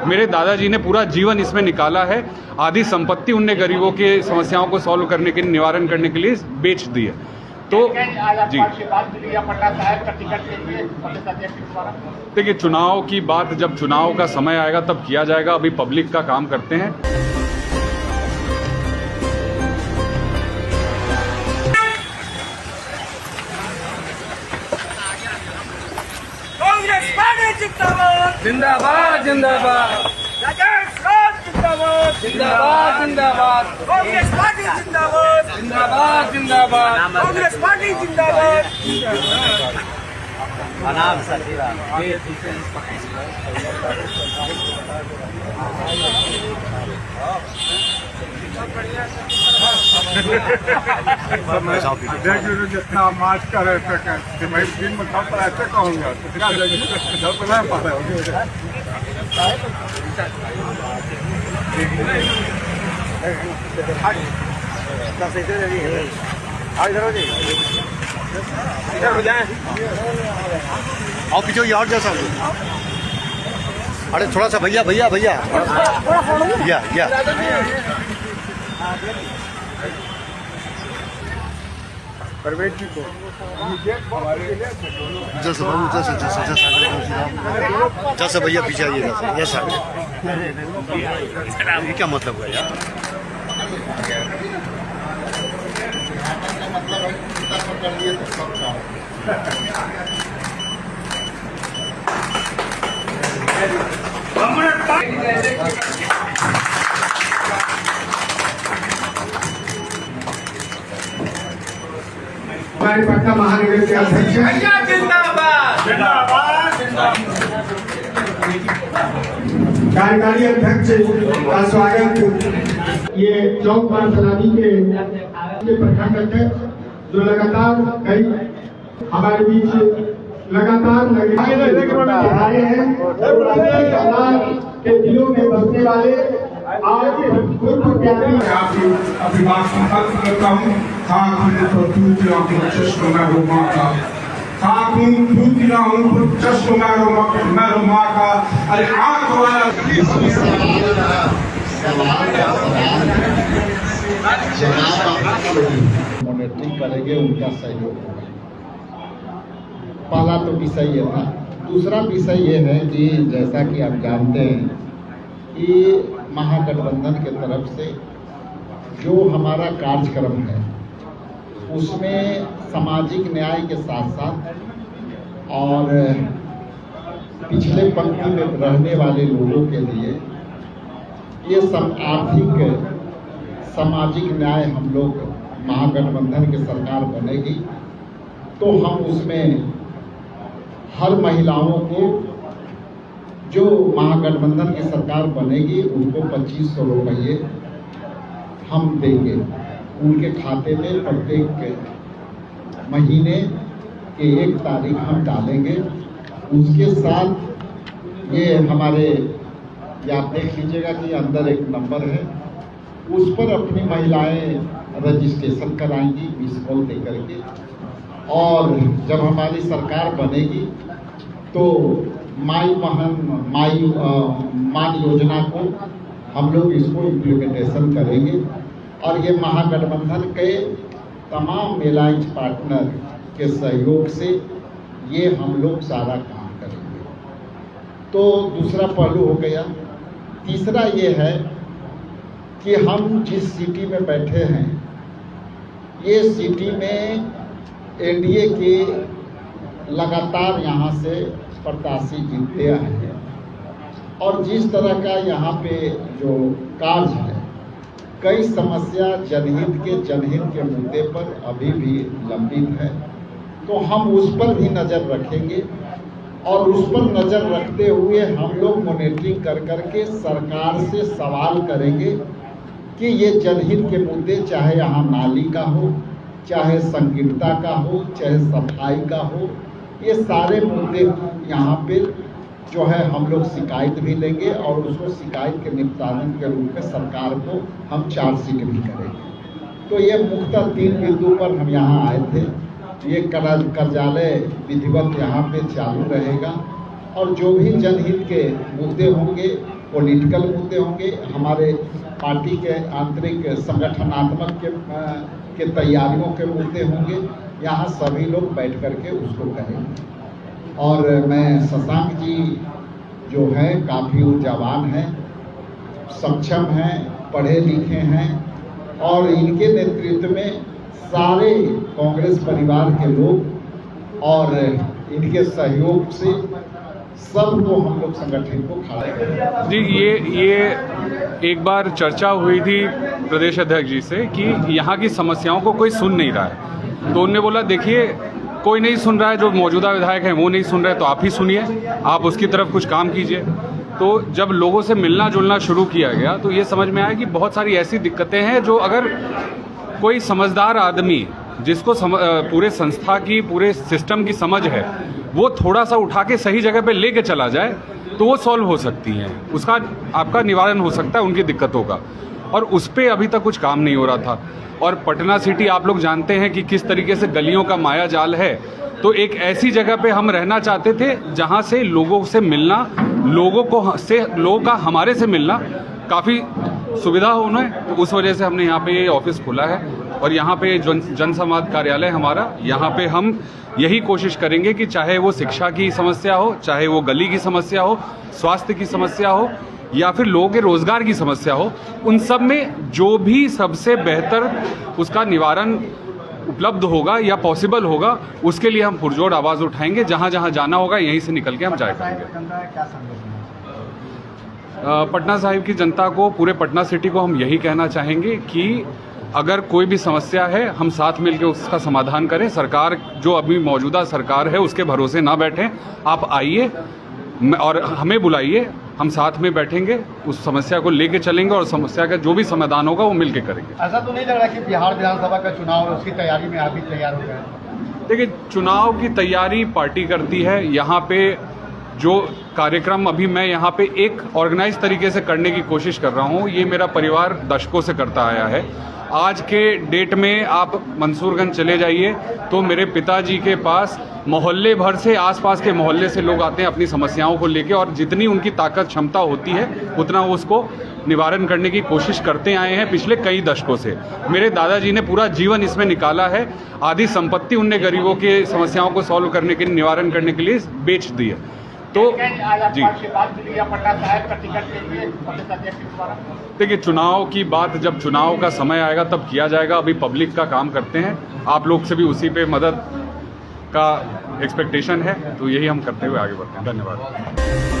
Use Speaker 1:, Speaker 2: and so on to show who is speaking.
Speaker 1: मेरे दादाजी ने पूरा जीवन इसमें निकाला है। आधी संपत्ति उनने गरीबों के समस्याओं को सॉल्व करने के निवारण करने के लिए बेच दी है। तो जी देखिए, चुनाव की बात जब चुनाव का समय आएगा तब किया जाएगा। अभी पब्लिक का काम करते हैं।
Speaker 2: जिंदाबाद जिंदाबाद जिंदाबाद जिंदाबाद
Speaker 3: कांग्रेस पार्टी जिंदाबाद
Speaker 2: जिंदाबाद जिंदाबाद
Speaker 3: कांग्रेस पार्टी जिंदाबाद
Speaker 4: जितना मार्च कर रहे थे मैं दिन में कब पर ऐसे कहूँगा कितना जगह पर नहीं पता
Speaker 3: इधर हो जाए
Speaker 5: और पीछे और जैसा अरे थोड़ा सा भैया भैया भैया भैया
Speaker 4: परवेज जी को
Speaker 5: जैसा भैया पीछे आइए जैसा ये क्या मतलब है यार?
Speaker 4: हमारे पटना महानगर के अध्यक्ष कार्यकारी अध्यक्ष का स्वागत। ये चौक बार सलामी के प्रखंड अध्यक्ष जो लगातार कई हमारे बीच लगातार आए हैं के दिलों में बसने वाले आज पूर्व प्यारी
Speaker 6: अभिभाषण करता हूँ। खाकून चश्म मैरो माँ का खाकून दूध रहा हूँ चश्म मैरो माँ का। अरे आँख वाला
Speaker 5: मॉनिटरिंग करेंगे, उनका सहयोग होगा। पहला तो विषय ये था। दूसरा विषय ये है कि जैसा कि आप जानते हैं कि महागठबंधन के तरफ से जो हमारा कार्यक्रम है उसमें सामाजिक न्याय के साथ साथ और पिछले पंक्ति में रहने वाले लोगों के लिए ये सब आर्थिक सामाजिक न्याय हम लोग महागठबंधन की सरकार बनेगी तो हम उसमें हर महिलाओं को जो महागठबंधन की सरकार बनेगी उनको 2500 रुपये हम देंगे उनके खाते में। प्रत्येक महीने के 1 तारीख हम डालेंगे। उसके साथ ये हमारे आप देख लीजिएगा कि अंदर एक नंबर है, उस पर अपनी महिलाएं रजिस्ट्रेशन कराएंगी 20 कॉल दे करके। और जब हमारी सरकार बनेगी तो मान योजना को हम लोग इसको इम्प्लीमेंटेशन करेंगे और ये महागठबंधन के तमाम अलायंस पार्टनर के सहयोग से ये हम लोग सारा काम करेंगे। तो दूसरा पहलू हो गया। तीसरा ये है कि हम जिस सिटी में बैठे हैं ये सिटी में एनडीए के लगातार यहाँ से प्रत्याशी जीतते आए हैं और जिस तरह का यहाँ पे जो कार्य है कई समस्या जनहित के मुद्दे पर अभी भी लंबित है। तो हम उस पर भी नज़र रखेंगे और उस पर नज़र रखते हुए हम लोग मॉनिटरिंग कर करके सरकार से सवाल करेंगे कि ये जनहित के मुद्दे चाहे यहाँ नाली का हो, चाहे संकीर्णता का हो, चाहे सफाई का हो, ये सारे मुद्दे यहाँ पे जो है हम लोग शिकायत भी लेंगे और उसको शिकायत के निपटान के रूप में सरकार को हम चार्जशीट भी करेंगे। तो ये मुख्यतः 3 बिंदु पर हम यहाँ आए थे। ये कार्यालय विधिवत यहाँ पे चालू रहेगा और जो भी जनहित के मुद्दे होंगे पॉलिटिकल मुद्दे होंगे, हमारे पार्टी के आंतरिक संगठनात्मक के तैयारियों के मुद्दे होंगे। यहाँ सभी लोग बैठ करके उसको करेंगे। और मैं शशांक जी जो है काफ़ी ऊर्जावान हैं, सक्षम हैं, पढ़े लिखे हैं और इनके नेतृत्व में सारे कांग्रेस परिवार के लोग और इनके सहयोग से सबको हम लोग संगठन को खड़ा करें।
Speaker 1: जी, ये एक बार चर्चा हुई थी प्रदेश अध्यक्ष जी से कि यहाँ की समस्याओं को कोई सुन नहीं रहा है, तो उन्होंने बोला देखिए कोई नहीं सुन रहा है, जो मौजूदा विधायक हैं वो नहीं सुन रहे, तो आप ही सुनिए, आप उसकी तरफ कुछ काम कीजिए। तो जब लोगों से मिलना जुलना शुरू किया गया तो ये समझ में आया कि बहुत सारी ऐसी दिक्कतें हैं जो अगर कोई समझदार आदमी जिसको पूरे संस्था की, पूरे सिस्टम की समझ है, वो थोड़ा सा उठा के सही जगह पे लेके चला जाए तो वो सॉल्व हो सकती हैं, उसका आपका निवारण हो सकता है उनकी दिक्कतों का। और उस पर अभी तक कुछ काम नहीं हो रहा था। और पटना सिटी आप लोग जानते हैं कि किस तरीके से गलियों का माया जाल है, तो एक ऐसी जगह पे हम रहना चाहते थे जहाँ से लोगों से मिलना, लोगों का हमारे से मिलना काफ़ी सुविधा हो उन्हें, तो उस वजह से हमने यहाँ पे ये ऑफिस खोला है। और यहाँ पे जनसंवाद कार्यालय हमारा, यहाँ पे हम यही कोशिश करेंगे कि चाहे वो शिक्षा की समस्या हो, चाहे वो गली की समस्या हो, स्वास्थ्य की समस्या हो या फिर लोगों के रोजगार की समस्या हो, उन सब में जो भी सबसे बेहतर उसका निवारण उपलब्ध होगा या पॉसिबल होगा, उसके लिए हम पुरजोर आवाज़ उठाएंगे। जहाँ जहाँ जाना होगा यहीं से निकल के हम जाए पाएंगे। पटना साहिब की जनता को, पूरे पटना सिटी को हम यही कहना चाहेंगे कि अगर कोई भी समस्या है हम साथ मिलकर उसका समाधान करें। सरकार जो अभी मौजूदा सरकार है उसके भरोसे ना बैठें, आप आइए और हमें बुलाइए, हम साथ में बैठेंगे, उस समस्या को लेके चलेंगे और समस्या का जो भी समाधान होगा वो मिलके करेंगे।
Speaker 7: ऐसा तो नहीं लग रहा कि बिहार विधानसभा का चुनाव उसकी तैयारी में आप भी तैयार हो गए?
Speaker 1: देखिए, चुनाव की तैयारी पार्टी करती है। यहाँ पे जो कार्यक्रम अभी मैं यहाँ पे एक ऑर्गेनाइज तरीके से करने की कोशिश कर रहा हूँ, ये मेरा परिवार दशकों से करता आया है। आज के डेट में आप मंसूरगंज चले जाइए तो मेरे पिताजी के पास मोहल्ले भर से, आसपास के मोहल्ले से लोग आते हैं अपनी समस्याओं को लेके, और जितनी उनकी ताकत क्षमता होती है उतना वो उसको निवारण करने की कोशिश करते आए हैं पिछले कई दशकों से। मेरे दादाजी ने पूरा जीवन इसमें निकाला है, आधी संपत्ति उनने गरीबों के समस्याओं को सॉल्व करने के, निवारण करने के लिए बेच दी है। तो जी देखिए, चुनाव की बात जब चुनाव का समय आएगा तब किया जाएगा, अभी पब्लिक का काम करते हैं। आप लोग से भी उसी पे मदद का एक्सपेक्टेशन है, तो यही हम करते हुए आगे बढ़ते हैं। धन्यवाद।